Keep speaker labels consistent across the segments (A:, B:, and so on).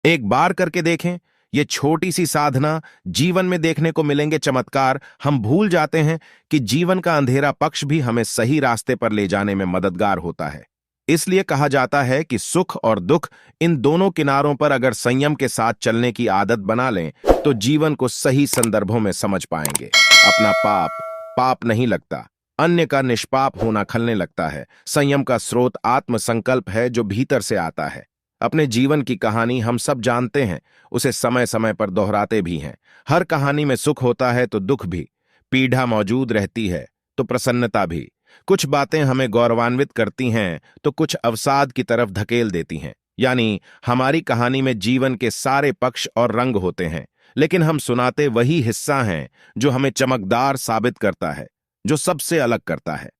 A: एक बार करके देखें। ये छोटी सी साधना, जीवन में देखने को मिलेंगे चमत्कार। हम भूल जाते हैं कि जीवन का अंधेरा पक्ष भी हमें सही रास्ते पर ले जाने में मददगार होता है। इसलिए कहा जाता है कि सुख और दुख, इन दोनों किनारों पर अगर संयम के साथ चलने की आदत बना लें तो जीवन को सही संदर्भों में समझ पाएंगे। अपना पाप पाप नहीं लगता, अन्य का निष्पाप होना खलने लगता है। संयम का स्रोत आत्मसंकल्प है जो भीतर से आता है। अपने जीवन की कहानी हम सब जानते हैं, उसे समय समय पर दोहराते भी हैं। हर कहानी में सुख होता है तो दुख भी, पीड़ा मौजूद रहती है तो प्रसन्नता भी। कुछ बातें हमें गौरवान्वित करती हैं तो कुछ अवसाद की तरफ धकेल देती हैं। यानी हमारी कहानी में जीवन के सारे पक्ष और रंग होते हैं, लेकिन हम सुनाते वही हिस्सा हैं जो हमें चमकदार साबित करता है, जो सबसे अलग करता है।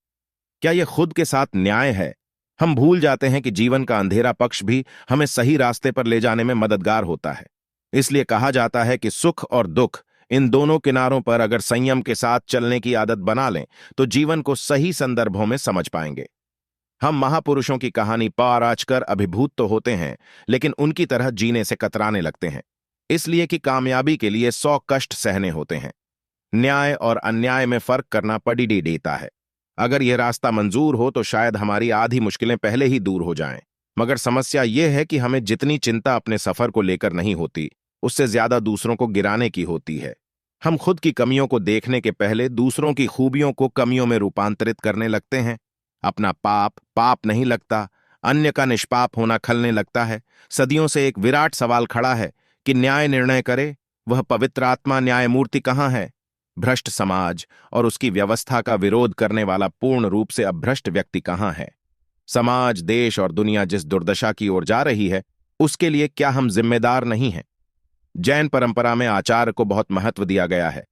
A: क्या यह खुद के साथ न्याय है? हम भूल जाते हैं कि जीवन का अंधेरा पक्ष भी हमें सही रास्ते पर ले जाने में मददगार होता है। इसलिए कहा जाता है कि सुख और दुख, इन दोनों किनारों पर अगर संयम के साथ चलने की आदत बना लें तो जीवन को सही संदर्भों में समझ पाएंगे। हम महापुरुषों की कहानी पार आचकर अभिभूत तो होते हैं, लेकिन उनकी तरह जीने से कतराने लगते हैं, इसलिए कि कामयाबी के लिए 100 कष्ट सहने होते हैं। न्याय और अन्याय में फर्क करना पड़ी देता है। अगर यह रास्ता मंजूर हो तो शायद हमारी आधी मुश्किलें पहले ही दूर हो जाएं। मगर समस्या यह है कि हमें जितनी चिंता अपने सफर को लेकर नहीं होती, उससे ज्यादा दूसरों को गिराने की होती है। हम खुद की कमियों को देखने के पहले दूसरों की खूबियों को कमियों में रूपांतरित करने लगते हैं। अपना पाप पाप नहीं लगता, अन्य का निष्पाप होना खलने लगता है। सदियों से एक विराट सवाल खड़ा है कि न्याय निर्णय करे वह पवित्र आत्मा न्यायमूर्ति कहाँ है? भ्रष्ट समाज और उसकी व्यवस्था का विरोध करने वाला पूर्ण रूप से अभ्रष्ट व्यक्ति कहाँ है? समाज, देश और दुनिया जिस दुर्दशा की ओर जा रही है, उसके लिए क्या हम जिम्मेदार नहीं हैं? जैन परंपरा में आचार को बहुत महत्व दिया गया है।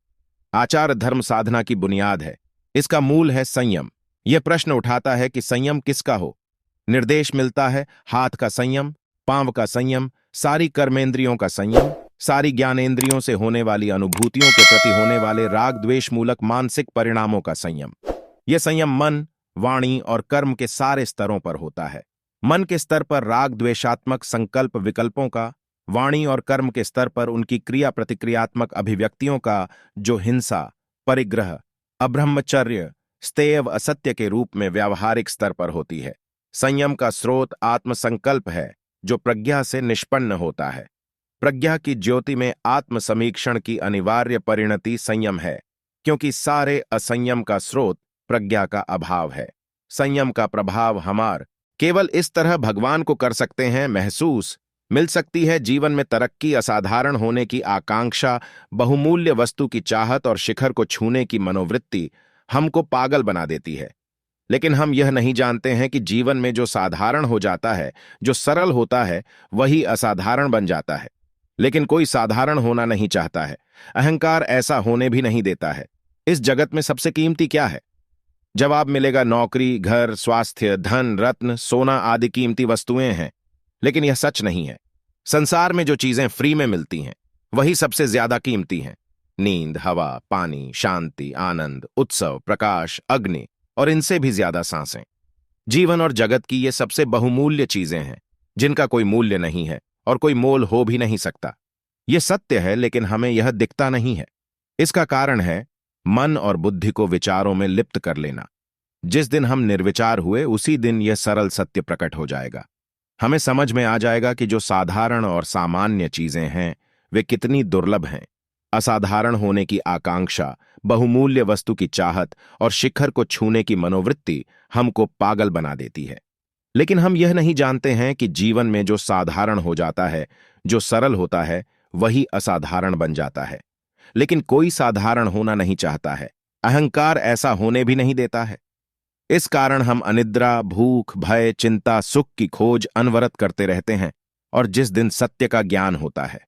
A: आचार धर्म साधना की बुनियाद है। इसका मूल है संयम। यह प्रश्न उठाता है कि संयम किसका हो? निर्देश मिलता है हाथ का संयम, पांव का संयम, सारी कर्मेंद्रियों का संयम, सारी ज्ञानेंद्रियों से होने वाली अनुभूतियों के प्रति होने वाले राग द्वेष मूलक मानसिक परिणामों का संयम। यह संयम मन, वाणी और कर्म के सारे स्तरों पर होता है। मन के स्तर पर राग द्वेषात्मक संकल्प विकल्पों का, वाणी और कर्म के स्तर पर उनकी क्रिया प्रतिक्रियात्मक अभिव्यक्तियों का, जो हिंसा, परिग्रह, अब्रह्मचर्य, स्तेय असत्य के रूप में व्यावहारिक स्तर पर होती है। संयम का स्रोत आत्मसंकल्प है जो प्रज्ञा से निष्पन्न होता है। प्रज्ञा की ज्योति में आत्मसमीक्षण की अनिवार्य परिणति संयम है, क्योंकि सारे असंयम का स्रोत प्रज्ञा का अभाव है। संयम का प्रभाव हमार केवल इस तरह भगवान को कर सकते हैं महसूस। मिल सकती है जीवन में तरक्की, असाधारण होने की आकांक्षा, बहुमूल्य वस्तु की चाहत और शिखर को छूने की मनोवृत्ति हमको पागल बना देती है। लेकिन हम यह नहीं जानते हैं कि जीवन में जो साधारण हो जाता है, जो सरल होता है, वही असाधारण बन जाता है। लेकिन कोई साधारण होना नहीं चाहता है। अहंकार ऐसा होने भी नहीं देता है। इस जगत में सबसे कीमती क्या है? जवाब मिलेगा नौकरी, घर, स्वास्थ्य, धन, रत्न, सोना आदि कीमती वस्तुएं हैं। लेकिन यह सच नहीं है। संसार में जो चीजें फ्री में मिलती हैं वही सबसे ज्यादा कीमती हैं। नींद, हवा, पानी, शांति, आनंद, उत्सव, प्रकाश, अग्नि और इनसे भी ज्यादा सांसें। जीवन और जगत की ये सबसे बहुमूल्य चीजें हैं जिनका कोई मूल्य नहीं है और कोई मोल हो भी नहीं सकता। यह सत्य है, लेकिन हमें यह दिखता नहीं है। इसका कारण है मन और बुद्धि को विचारों में लिप्त कर लेना। जिस दिन हम निर्विचार हुए उसी दिन यह सरल सत्य प्रकट हो जाएगा। हमें समझ में आ जाएगा कि जो साधारण और सामान्य चीजें हैं वे कितनी दुर्लभ हैं। असाधारण होने की आकांक्षा, बहुमूल्य वस्तु की चाहत और शिखर को छूने की मनोवृत्ति हमको पागल बना देती है। लेकिन हम यह नहीं जानते हैं कि जीवन में जो साधारण हो जाता है, जो सरल होता है, वही असाधारण बन जाता है। लेकिन कोई साधारण होना नहीं चाहता है। अहंकार ऐसा होने भी नहीं देता है। इस कारण हम अनिद्रा, भूख, भय, चिंता, सुख की खोज अनवरत करते रहते हैं। और जिस दिन सत्य का ज्ञान होता है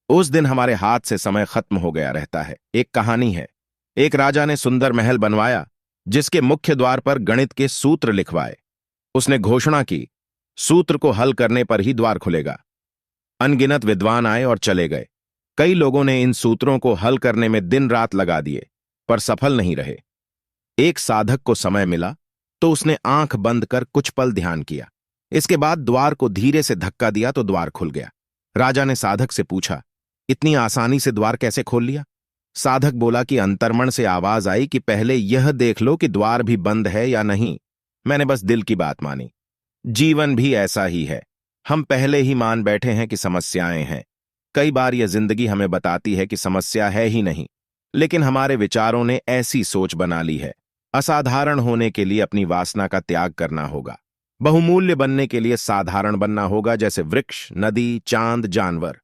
A: उस दिन हमारे हाथ से समय खत्म हो गया रहता है। एक कहानी है। एक राजा ने सुंदर महल बनवाया जिसके मुख्य द्वार पर गणित के सूत्र लिखवाए। उसने घोषणा की, सूत्र को हल करने पर ही द्वार खुलेगा। अनगिनत विद्वान आए और चले गए। कई लोगों ने इन सूत्रों को हल करने में दिन रात लगा दिए, पर सफल नहीं रहे। एक साधक को समय मिला तो उसने आंख बंद कर कुछ पल ध्यान किया। इसके बाद द्वार को धीरे से धक्का दिया तो द्वार खुल गया। राजा ने साधक से पूछा, इतनी आसानी से द्वार कैसे खोल लिया? साधक बोला कि अंतर्मन से आवाज आई कि पहले यह देख लो कि द्वार भी बंद है या नहीं। मैंने बस दिल की बात मानी। जीवन भी ऐसा ही है। हम पहले ही मान बैठे हैं कि समस्याएं हैं। कई बार यह जिंदगी हमें बताती है कि समस्या है ही नहीं, लेकिन हमारे विचारों ने ऐसी सोच बना ली है। असाधारण होने के लिए अपनी वासना का त्याग करना होगा। बहुमूल्य बनने के लिए साधारण बनना होगा, जैसे वृक्ष, नदी, चांद, जानवर।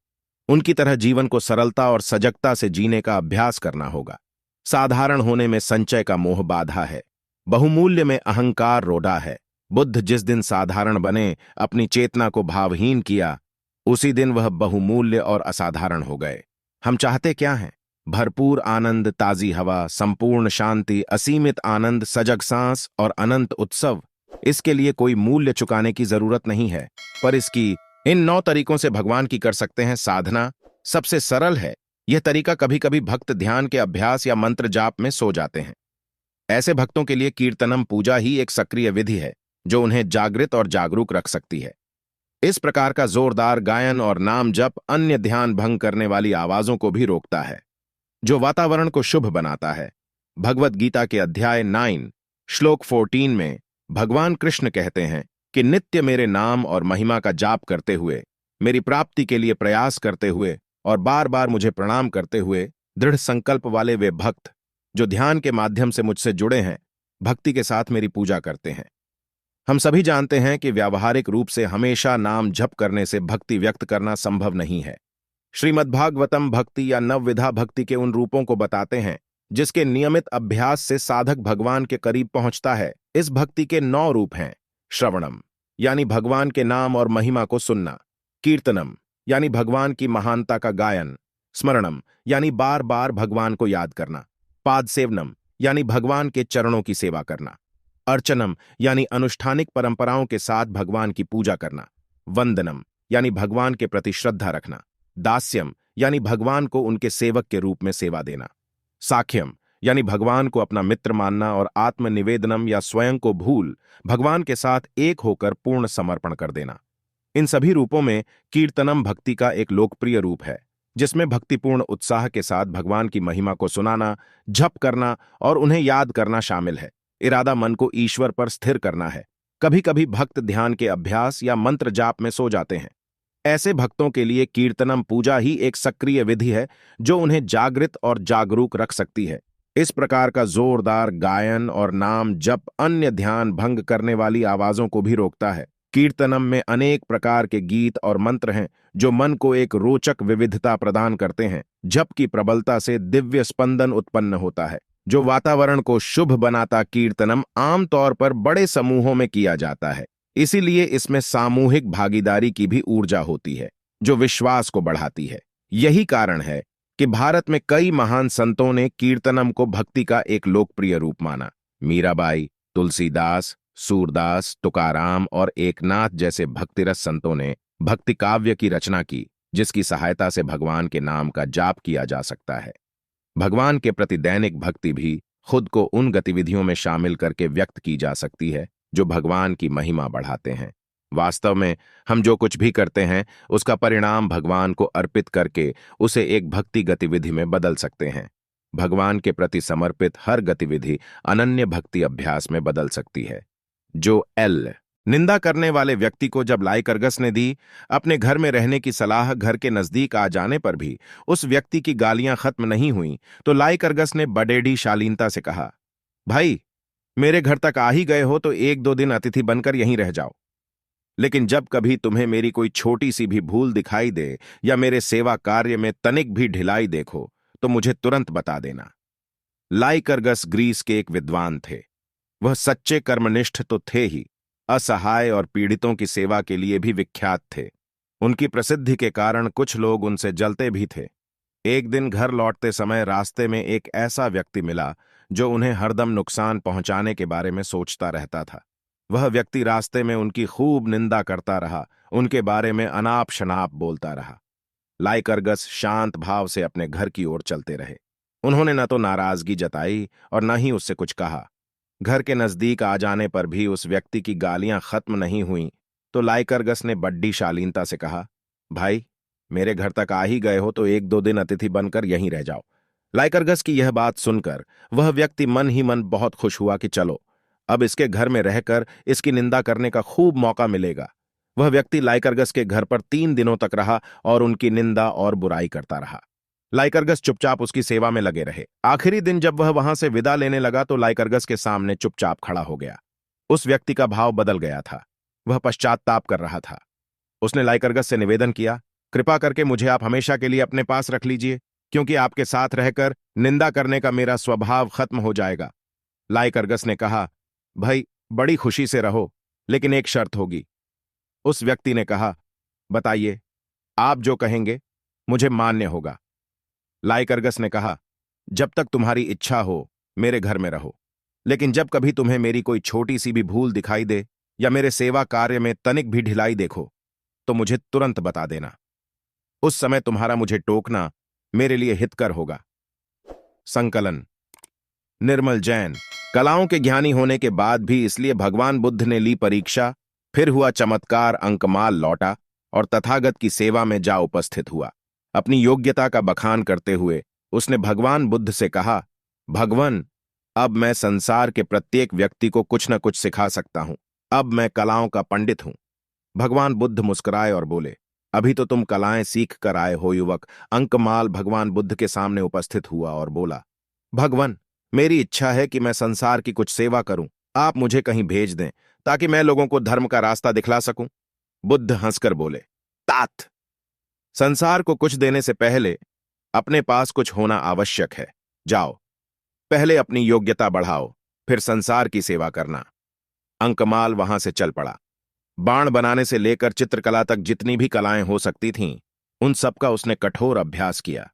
A: उनकी तरह जीवन को सरलता और सजगता से जीने का अभ्यास करना होगा। साधारण होने में संचय का मोह बाधा है, बहुमूल्य में अहंकार रोड़ा है। बुद्ध जिस दिन साधारण बने, अपनी चेतना को भावहीन किया, उसी दिन वह बहुमूल्य और असाधारण हो गए। हम चाहते क्या हैं? भरपूर आनंद, ताजी हवा, संपूर्ण शांति, असीमित आनंद, सजग सांस और अनंत उत्सव। इसके लिए कोई मूल्य चुकाने की जरूरत नहीं है, पर इसकी इन 9 तरीकों से भगवान की कर सकते हैं साधना। सबसे सरल है यह तरीका। कभी कभी भक्त ध्यान के अभ्यास या मंत्र जाप में सो जाते हैं। ऐसे भक्तों के लिए कीर्तनम पूजा ही एक सक्रिय विधि है जो उन्हें जागृत और जागरूक रख सकती है। इस प्रकार का जोरदार गायन और नाम जप अन्य ध्यान भंग करने वाली आवाजों को भी रोकता है, जो वातावरण को शुभ बनाता है। भगवत गीता के अध्याय 9 श्लोक 14 में भगवान कृष्ण कहते हैं कि नित्य मेरे नाम और महिमा का जाप करते हुए, मेरी प्राप्ति के लिए प्रयास करते हुए और बार बार मुझे प्रणाम करते हुए दृढ़ संकल्प वाले वे भक्त जो ध्यान के माध्यम से मुझसे जुड़े हैं, भक्ति के साथ मेरी पूजा करते हैं। हम सभी जानते हैं कि व्यावहारिक रूप से हमेशा नाम जप करने से भक्ति व्यक्त करना संभव नहीं है। श्रीमद्भागवतम भक्ति या नवविधा भक्ति के उन रूपों को बताते हैं जिसके नियमित अभ्यास से साधक भगवान के करीब पहुंचता है। इस भक्ति के 9 रूप हैं। श्रवणम यानी भगवान के नाम और महिमा को सुनना। कीर्तनम यानी भगवान की महानता का गायन। स्मरणम यानी बार बार भगवान को याद करना। पाद सेवनम यानी भगवान के चरणों की सेवा करना। अर्चनम यानी अनुष्ठानिक परंपराओं के साथ भगवान की पूजा करना। वंदनम यानी भगवान के प्रति श्रद्धा रखना। दास्यम यानी भगवान को उनके सेवक के रूप में सेवा देना। साख्यम यानी भगवान को अपना मित्र मानना। और आत्मनिवेदनम या स्वयं को भूल भगवान के साथ एक होकर पूर्ण समर्पण कर देना। इन सभी रूपों में कीर्तनम भक्ति का एक लोकप्रिय रूप है, जिसमें भक्तिपूर्ण उत्साह के साथ भगवान की महिमा को सुनाना, जप करना और उन्हें याद करना शामिल है। इरादा मन को ईश्वर पर स्थिर करना है। कभी कभी भक्त ध्यान के अभ्यास या मंत्र जाप में सो जाते हैं। ऐसे भक्तों के लिए कीर्तनम पूजा ही एक सक्रिय विधि है जो उन्हें जागृत और जागरूक रख सकती है। इस प्रकार का जोरदार गायन और नाम जप अन्य ध्यान भंग करने वाली आवाजों को भी रोकता है। कीर्तनम में अनेक प्रकार के गीत और मंत्र हैं जो मन को एक रोचक विविधता प्रदान करते हैं। जप की प्रबलता से दिव्य स्पंदन उत्पन्न होता है जो वातावरण को शुभ बनाता। कीर्तनम आमतौर पर बड़े समूहों में किया जाता है, इसीलिए इसमें सामूहिक भागीदारी की भी ऊर्जा होती है जो विश्वास को बढ़ाती है। यही कारण है कि भारत में कई महान संतों ने कीर्तनम को भक्ति का एक लोकप्रिय रूप माना। मीराबाई, तुलसीदास, सूरदास, तुकाराम और एकनाथ जैसे भक्तिरस संतों ने भक्ति काव्य की रचना की, जिसकी सहायता से भगवान के नाम का जाप किया जा सकता है। भगवान के प्रति दैनिक भक्ति भी खुद को उन गतिविधियों में शामिल करके व्यक्त की जा सकती है जो भगवान की महिमा बढ़ाते हैं। वास्तव में हम जो कुछ भी करते हैं उसका परिणाम भगवान को अर्पित करके उसे एक भक्ति गतिविधि में बदल सकते हैं। भगवान के प्रति समर्पित हर गतिविधि अनन्य भक्ति अभ्यास में बदल सकती है। जो निंदा करने वाले व्यक्ति को जब लाइकर्गस ने दी, अपने घर में रहने की सलाह घर के नजदीक आ जाने पर भी उस व्यक्ति की गालियां खत्म नहीं हुईं, तो लाइकर्गस ने बड़ेडी शालीनता से कहा, भाई, मेरे घर तक आ ही गए हो तो 1-2 दिन अतिथि बनकर यहीं रह जाओ। लेकिन जब कभी तुम्हें मेरी कोई छोटी सी भी भूल दिखाई दे या मेरे सेवा कार्य में तनिक भी ढिलाई देखो तो मुझे तुरंत बता देना। लाइकर्गस ग्रीस के एक विद्वान थे। वह सच्चे कर्मनिष्ठ तो थे ही, असहाय और पीड़ितों की सेवा के लिए भी विख्यात थे। उनकी प्रसिद्धि के कारण कुछ लोग उनसे जलते भी थे। एक दिन घर लौटते समय रास्ते में एक ऐसा व्यक्ति मिला जो उन्हें हरदम नुकसान पहुंचाने के बारे में सोचता रहता था। वह व्यक्ति रास्ते में उनकी खूब निंदा करता रहा, उनके बारे में अनाप शनाप बोलता रहा। लाइकर्गस शांत भाव से अपने घर की ओर चलते रहे। उन्होंने न तो नाराजगी जताई और न ही उससे कुछ कहा। घर के नजदीक आ जाने पर भी उस व्यक्ति की गालियां खत्म नहीं हुईं, तो लाइकर्गस ने बड्डी शालीनता से कहा, भाई, मेरे घर तक आ ही गए हो तो 1-2 दिन अतिथि बनकर यहीं रह जाओ। लाइकरगस की यह बात सुनकर वह व्यक्ति मन ही मन बहुत खुश हुआ कि चलो, अब इसके घर में रहकर इसकी निंदा करने का खूब मौका मिलेगा। वह व्यक्ति लाइकरगस के घर पर 3 दिनों तक रहा और उनकी निंदा और बुराई करता रहा। लाइकरगस चुपचाप उसकी सेवा में लगे रहे। आखिरी दिन जब वह वहां से विदा लेने लगा तो लाइकरगस के सामने चुपचाप खड़ा हो गया। उस व्यक्ति का भाव बदल गया था। वह पश्चाताप कर रहा था। उसने लाइकरगस से निवेदन किया, कृपा करके मुझे आप हमेशा के लिए अपने पास रख लीजिए, क्योंकि आपके साथ रहकर निंदा करने का मेरा स्वभाव खत्म हो जाएगा। लाइकरगस ने कहा, भाई, बड़ी खुशी से रहो, लेकिन एक शर्त होगी। उस व्यक्ति ने कहा, बताइए, आप जो कहेंगे मुझे मान्य होगा। लाइकरगस ने कहा, जब तक तुम्हारी इच्छा हो मेरे घर में रहो, लेकिन जब कभी तुम्हें मेरी कोई छोटी सी भी भूल दिखाई दे या मेरे सेवा कार्य में तनिक भी ढिलाई देखो तो मुझे तुरंत बता देना। उस समय तुम्हारा मुझे टोकना मेरे लिए हितकर होगा। संकलन। निर्मल जैन। कलाओं के ज्ञानी होने के बाद भी इसलिए भगवान बुद्ध ने ली परीक्षा, फिर हुआ चमत्कार, अंकमाल लौटा और तथागत की सेवा में जा उपस्थित हुआ। अपनी योग्यता का बखान करते हुए उसने भगवान बुद्ध से कहा, भगवान, अब मैं संसार के प्रत्येक व्यक्ति को कुछ न कुछ सिखा सकता हूं। अब मैं कलाओं का पंडित हूं। भगवान बुद्ध मुस्कुराए और बोले, अभी तो तुम कलाएं सीख कर आए हो युवक। अंकमाल भगवान बुद्ध के सामने उपस्थित हुआ और बोला, भगवान, मेरी इच्छा है कि मैं संसार की कुछ सेवा करूं। आप मुझे कहीं भेज दें ताकि मैं लोगों को धर्म का रास्ता दिखला सकूं। बुद्ध हंसकर बोले, तात, संसार को कुछ देने से पहले अपने पास कुछ होना आवश्यक है। जाओ, पहले अपनी योग्यता बढ़ाओ, फिर संसार की सेवा करना। अंकमाल वहां से चल पड़ा। बाण बनाने से लेकर चित्रकला तक जितनी भी कलाएं हो सकती थीं, उन सबका उसने कठोर अभ्यास किया।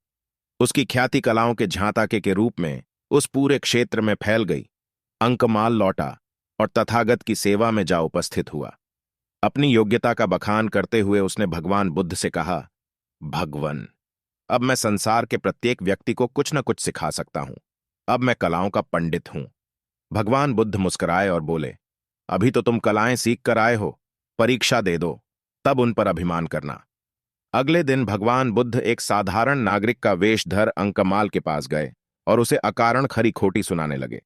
A: उसकी ख्याति कलाओं के झांताके के रूप में उस पूरे क्षेत्र में फैल गई। अंकमाल लौटा और तथागत की सेवा में जा उपस्थित हुआ। अपनी योग्यता का बखान करते हुए उसने भगवान बुद्ध से कहा, भगवन, अब मैं संसार के प्रत्येक व्यक्ति को कुछ न कुछ सिखा सकता हूं। अब मैं कलाओं का पंडित हूं। भगवान बुद्ध मुस्कुराए और बोले, अभी तो तुम कलाएं सीख कर आए हो, परीक्षा दे दो, तब उन पर अभिमान करना। अगले दिन भगवान बुद्ध एक साधारण नागरिक का वेश धर अंकमाल के पास गए और उसे अकारण खरी खोटी सुनाने लगे।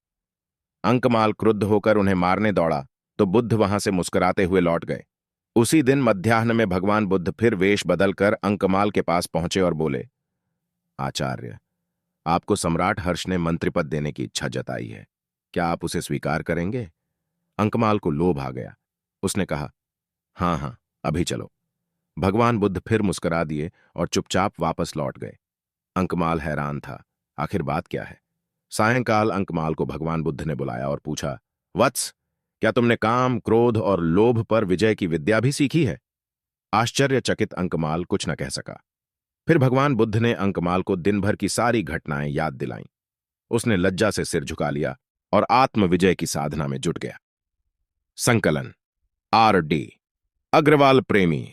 A: अंकमाल क्रुद्ध होकर उन्हें मारने दौड़ा तो बुद्ध वहां से मुस्कुराते हुए लौट गए। उसी दिन मध्याह्न में भगवान बुद्ध फिर वेश बदलकर अंकमाल के पास पहुंचे और बोले, आचार्य, आपको सम्राट हर्ष ने मंत्रिपद देने की इच्छा जताई है। क्या आप उसे स्वीकार करेंगे? अंकमाल को लोभ आ गया। उसने कहा, हाँ हाँ, अभी चलो। भगवान बुद्ध फिर मुस्कुरा दिए और चुपचाप वापस लौट गए। अंकमाल हैरान था, आखिर बात क्या है? सायंकाल अंकमाल को भगवान बुद्ध ने बुलाया और पूछा, वत्स, क्या तुमने काम, क्रोध और लोभ पर विजय की विद्या भी सीखी है? आश्चर्यचकित अंकमाल कुछ न कह सका। फिर भगवान बुद्ध ने अंकमाल को दिन भर की सारी घटनाएं याद दिलाईं। उसने लज्जा से सिर झुका लिया और आत्मविजय की साधना में जुट गया। संकलन। R.D. अग्रवाल प्रेमी।